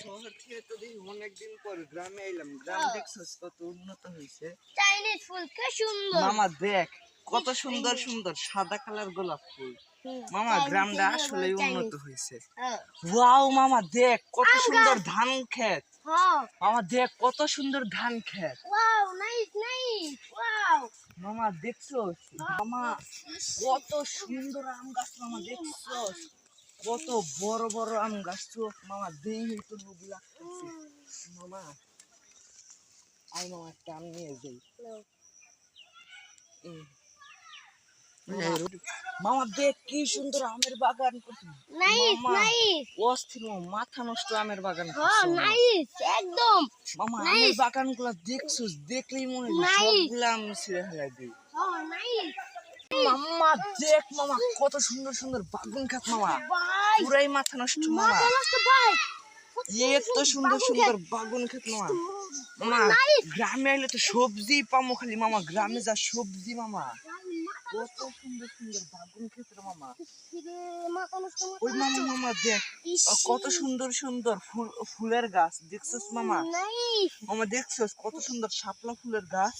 শহর থেকে তো দেখি অনেকদিন পর গ্রামে এলাম। গ্রাম দেখছস কত উন্নত হয়েছে। চাইনিজ ফুল কি সুন্দর। মামা দেখ কত সুন্দর সুন্দর সাদা কালার গোলাপ ফুল। মামা গ্রামটা আসলে উন্নত হয়েছে। ওয়াও মামা দেখ কত সুন্দর ধান ক্ষেত। মামা দেখ কত সুন্দর ধান ক্ষেত। Wow nice nice wow. মামা দেখছস মামা কত সুন্দর আম গাছ। মামা দেখছস কত বড় বড় আম গাছ। চোখ মামা দেখি তো লোভ লাগতেছে। মামা আই মামা একটা আম নিয়ে যাই। মামা দেখ কি সুন্দর আমের বাগান করছি। নাইস মামা নাইস। অস্থির মামা, মাথা নষ্ট আমের বাগান করছি হ্যাঁ মামা। নাইস একদম। মামা আমের নাইস বাগান গুলা দেখছস দেখলেই মনে হয় নাইস। সবগুলা আম ছিঁড়ে ফেলাই দিই। হ্যাঁ নাইস। মামা দেখ মামা কত সুন্দর সুন্দর বাগুন ক্ষেত মামা। ভাই পুরাই মাথা নষ্ট মামা। মাথা নষ্ট ভাই। এত সুন্দর সুন্দর বাগুন ক্ষেত মামা। মামা গ্রামে এলে তো সবজি পামো খালি মামা। গ্রামে যা সবজি মামা কত সুন্দর সুন্দর বাগুন ক্ষেত রে মামা। ওই মামা মামা দেখ কত সুন্দর সুন্দর ফুলের গাছ দেখছস মামা। মামা দেখছস কত সুন্দর শাপলা ফুলের গাছ।